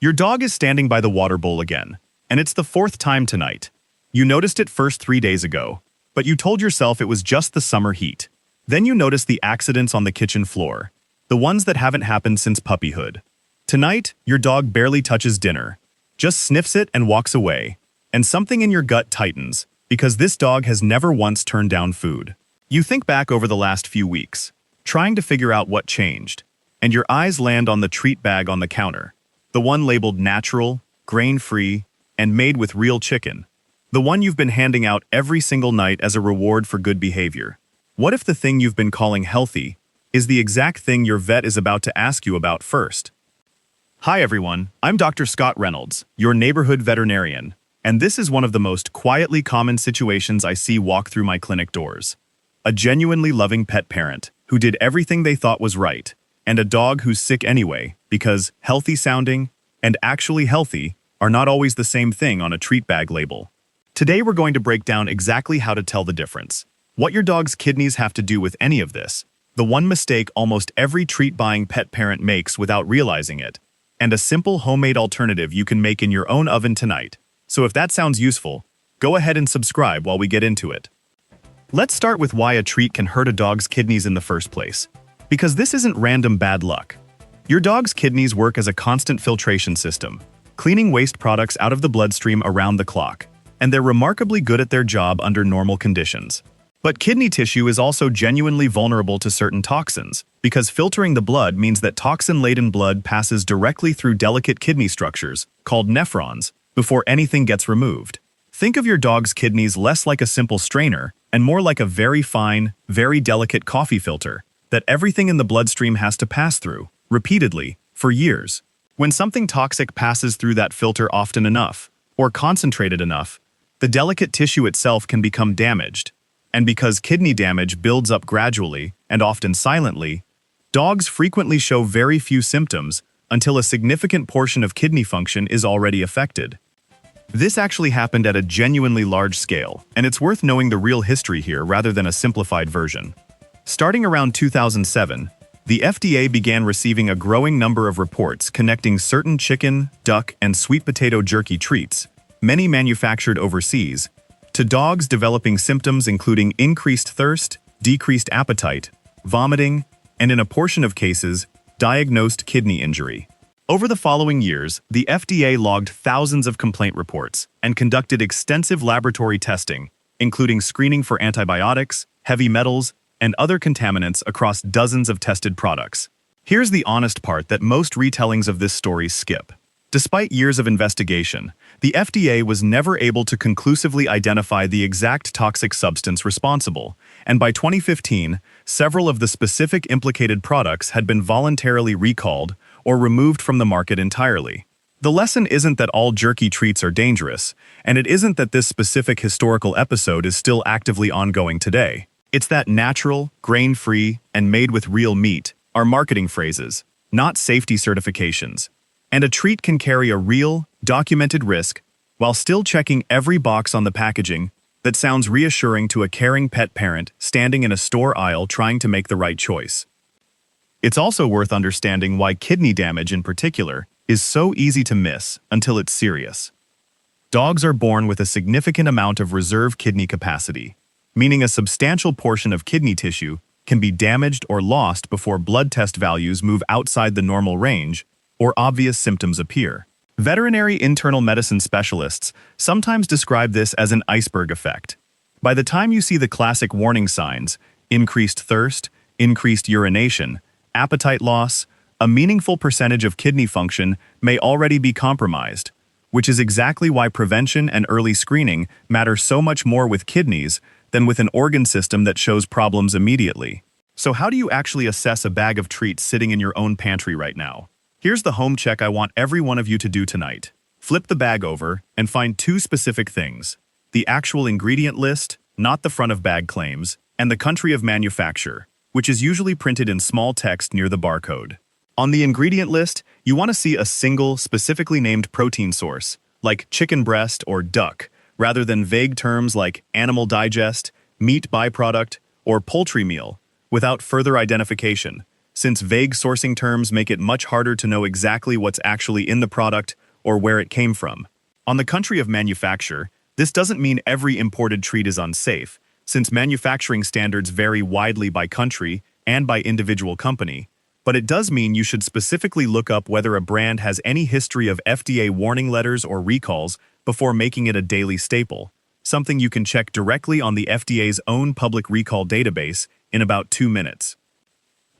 Your dog is standing by the water bowl again, and it's the fourth time tonight. You noticed it first 3 days ago, but you told yourself it was just the summer heat. Then you noticed the accidents on the kitchen floor, the ones that haven't happened since puppyhood. Tonight, your dog barely touches dinner, just sniffs it and walks away, and something in your gut tightens, because this dog has never once turned down food. You think back over the last few weeks, trying to figure out what changed, and your eyes land on the treat bag on the counter, the one labeled natural, grain-free, and made with real chicken. The one you've been handing out every single night as a reward for good behavior. What if the thing you've been calling healthy is the exact thing your vet is about to ask you about first? Hi everyone, I'm Dr. Scott Reynolds, your neighborhood veterinarian, and this is one of the most quietly common situations I see walk through my clinic doors. A genuinely loving pet parent who did everything they thought was right, and a dog who's sick anyway, because healthy sounding and actually healthy are not always the same thing on a treat bag label. Today we're going to break down exactly how to tell the difference, what your dog's kidneys have to do with any of this, the one mistake almost every treat-buying pet parent makes without realizing it, and a simple homemade alternative you can make in your own oven tonight. So if that sounds useful, go ahead and subscribe while we get into it. Let's start with why a treat can hurt a dog's kidneys in the first place. Because this isn't random bad luck. Your dog's kidneys work as a constant filtration system, cleaning waste products out of the bloodstream around the clock, and they're remarkably good at their job under normal conditions. But kidney tissue is also genuinely vulnerable to certain toxins, because filtering the blood means that toxin-laden blood passes directly through delicate kidney structures, called nephrons, before anything gets removed. Think of your dog's kidneys less like a simple strainer and more like a very fine, very delicate coffee filter that everything in the bloodstream has to pass through, repeatedly, for years. When something toxic passes through that filter often enough, or concentrated enough, the delicate tissue itself can become damaged. And because kidney damage builds up gradually, and often silently, dogs frequently show very few symptoms until a significant portion of kidney function is already affected. This actually happened at a genuinely large scale, and it's worth knowing the real history here rather than a simplified version. Starting around 2007, the FDA began receiving a growing number of reports connecting certain chicken, duck, and sweet potato jerky treats, many manufactured overseas, to dogs developing symptoms including increased thirst, decreased appetite, vomiting, and in a portion of cases, diagnosed kidney injury. Over the following years, the FDA logged thousands of complaint reports and conducted extensive laboratory testing, including screening for antibiotics, heavy metals, and other contaminants across dozens of tested products. Here's the honest part that most retellings of this story skip. Despite years of investigation, the FDA was never able to conclusively identify the exact toxic substance responsible, and by 2015, several of the specific implicated products had been voluntarily recalled or removed from the market entirely. The lesson isn't that all jerky treats are dangerous, and it isn't that this specific historical episode is still actively ongoing today. It's that natural, grain-free, and made with real meat are marketing phrases, not safety certifications. And a treat can carry a real, documented risk while still checking every box on the packaging that sounds reassuring to a caring pet parent standing in a store aisle trying to make the right choice. It's also worth understanding why kidney damage in particular is so easy to miss until it's serious. Dogs are born with a significant amount of reserve kidney capacity, meaning a substantial portion of kidney tissue can be damaged or lost before blood test values move outside the normal range or obvious symptoms appear. Veterinary internal medicine specialists sometimes describe this as an iceberg effect. By the time you see the classic warning signs, increased thirst, increased urination, appetite loss, a meaningful percentage of kidney function may already be compromised, which is exactly why prevention and early screening matter so much more with kidneys than with an organ system that shows problems immediately. So how do you actually assess a bag of treats sitting in your own pantry right now? Here's the home check I want every one of you to do tonight. Flip the bag over and find two specific things: the actual ingredient list, not the front of bag claims, and the country of manufacture, which is usually printed in small text near the barcode. On the ingredient list, you want to see a single, specifically named protein source, like chicken breast or duck, rather than vague terms like animal digest, meat byproduct, or poultry meal, without further identification. since vague sourcing terms make it much harder to know exactly what's actually in the product or where it came from. On the country of manufacture, this doesn't mean every imported treat is unsafe, since manufacturing standards vary widely by country and by individual company, but it does mean you should specifically look up whether a brand has any history of FDA warning letters or recalls before making it a daily staple, something you can check directly on the FDA's own public recall database in about 2 minutes.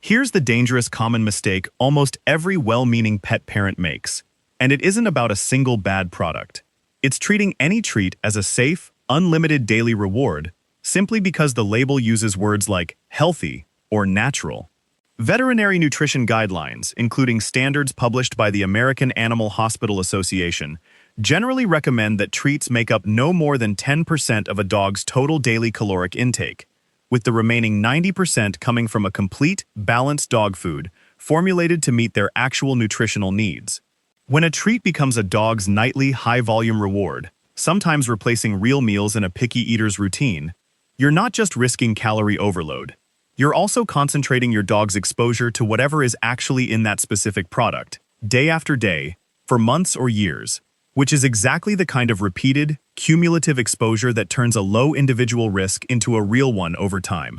Here's the dangerous common mistake almost every well-meaning pet parent makes, and it isn't about a single bad product. It's treating any treat as a safe, unlimited daily reward simply because the label uses words like healthy or natural. Veterinary nutrition guidelines, including standards published by the American Animal Hospital Association, generally recommend that treats make up no more than 10% of a dog's total daily caloric intake, with the remaining 90% coming from a complete, balanced dog food formulated to meet their actual nutritional needs. When a treat becomes a dog's nightly, high-volume reward, sometimes replacing real meals in a picky eater's routine, you're not just risking calorie overload. You're also concentrating your dog's exposure to whatever is actually in that specific product, day after day, for months or years, which is exactly the kind of repeated, cumulative exposure that turns a low individual risk into a real one over time.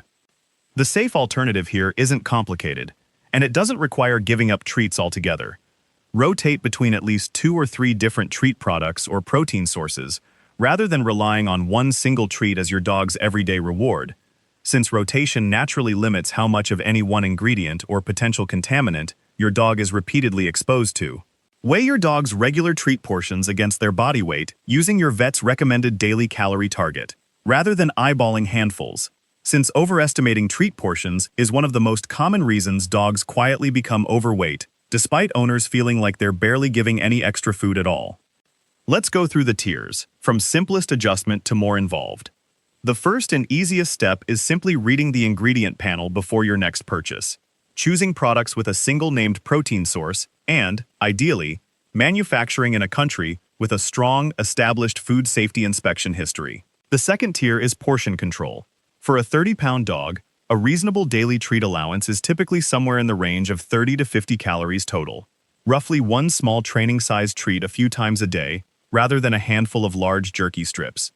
The safe alternative here isn't complicated, and it doesn't require giving up treats altogether. Rotate between at least 2 or 3 different treat products or protein sources, rather than relying on one single treat as your dog's everyday reward, since rotation naturally limits how much of any one ingredient or potential contaminant your dog is repeatedly exposed to. Weigh your dog's regular treat portions against their body weight using your vet's recommended daily calorie target, rather than eyeballing handfuls, since overestimating treat portions is one of the most common reasons dogs quietly become overweight, despite owners feeling like they're barely giving any extra food at all. Let's go through the tiers, from simplest adjustment to more involved. The first and easiest step is simply reading the ingredient panel before your next purchase, choosing products with a single named protein source, and, ideally, manufacturing in a country with a strong, established food safety inspection history. The second tier is portion control. For a 30-pound dog, a reasonable daily treat allowance is typically somewhere in the range of 30 to 50 calories total, roughly one small training-sized treat a few times a day, rather than a handful of large jerky strips.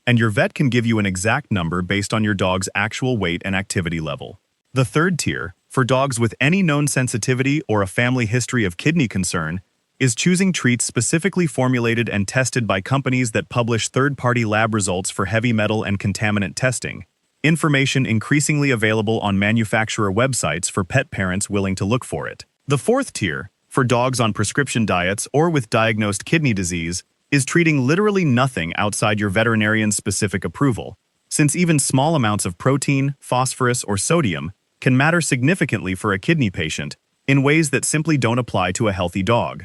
And your vet can give you an exact number based on your dog's actual weight and activity level. The third tier, for dogs with any known sensitivity or a family history of kidney concern, is choosing treats specifically formulated and tested by companies that publish third-party lab results for heavy metal and contaminant testing, information increasingly available on manufacturer websites for pet parents willing to look for it. The fourth tier, for dogs on prescription diets or with diagnosed kidney disease, is treating literally nothing outside your veterinarian's specific approval, since even small amounts of protein, phosphorus, or sodium can matter significantly for a kidney patient in ways that simply don't apply to a healthy dog.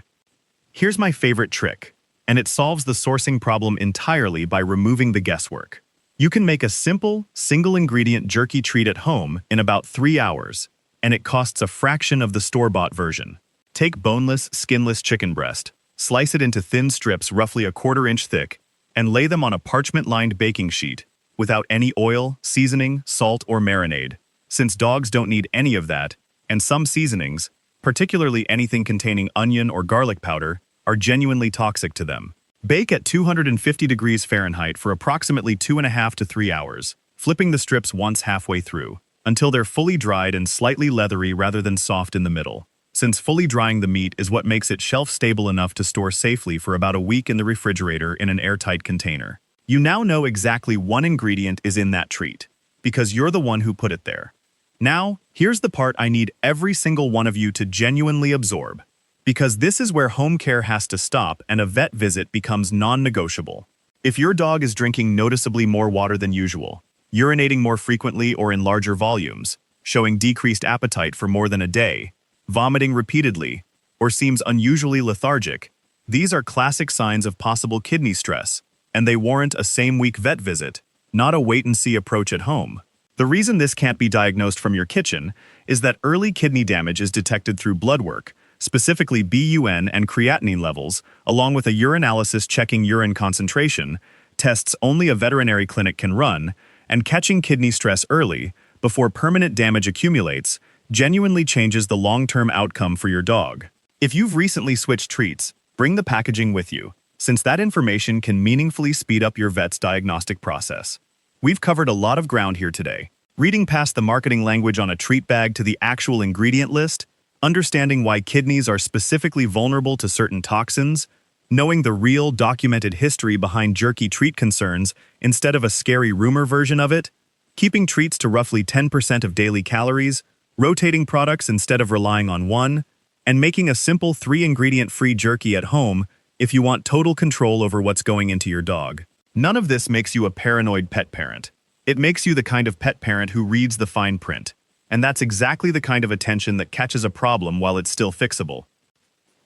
Here's my favorite trick, and it solves the sourcing problem entirely by removing the guesswork. You can make a simple, single-ingredient jerky treat at home in about 3 hours, and it costs a fraction of the store-bought version. Take boneless, skinless chicken breast, slice it into thin strips roughly a 1/4 inch thick, and lay them on a parchment-lined baking sheet, without any oil, seasoning, salt, or marinade, since dogs don't need any of that, and some seasonings, particularly anything containing onion or garlic powder, are genuinely toxic to them. Bake at 250 degrees Fahrenheit for approximately 2.5 to 3 hours, flipping the strips once halfway through, until they're fully dried and slightly leathery rather than soft in the middle, since fully drying the meat is what makes it shelf-stable enough to store safely for about a week in the refrigerator in an airtight container. You now know exactly one ingredient is in that treat, because you're the one who put it there. Now, here's the part I need every single one of you to genuinely absorb, because this is where home care has to stop and a vet visit becomes non-negotiable. If your dog is drinking noticeably more water than usual, urinating more frequently or in larger volumes, showing decreased appetite for more than a day, vomiting repeatedly, or seems unusually lethargic, these are classic signs of possible kidney stress, and they warrant a same-week vet visit, not a wait-and-see approach at home. The reason this can't be diagnosed from your kitchen is that early kidney damage is detected through blood work, specifically BUN and creatinine levels, along with a urinalysis checking urine concentration, tests only a veterinary clinic can run, and catching kidney stress early, before permanent damage accumulates, genuinely changes the long-term outcome for your dog. If you've recently switched treats, bring the packaging with you, since that information can meaningfully speed up your vet's diagnostic process. We've covered a lot of ground here today, reading past the marketing language on a treat bag to the actual ingredient list, understanding why kidneys are specifically vulnerable to certain toxins, knowing the real documented history behind jerky treat concerns instead of a scary rumor version of it, keeping treats to roughly 10% of daily calories, rotating products instead of relying on one, and making a simple 3-ingredient-free jerky at home if you want total control over what's going into your dog. None of this makes you a paranoid pet parent. It makes you the kind of pet parent who reads the fine print. And that's exactly the kind of attention that catches a problem while it's still fixable.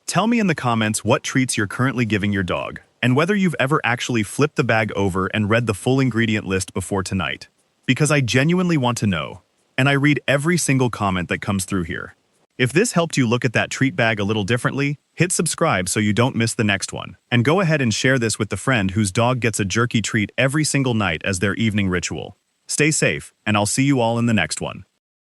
Tell me in the comments what treats you're currently giving your dog, and whether you've ever actually flipped the bag over and read the full ingredient list before tonight. Because I genuinely want to know, and I read every single comment that comes through here. If this helped you look at that treat bag a little differently, hit subscribe so you don't miss the next one. And go ahead and share this with the friend whose dog gets a jerky treat every single night as their evening ritual. Stay safe, and I'll see you all in the next one.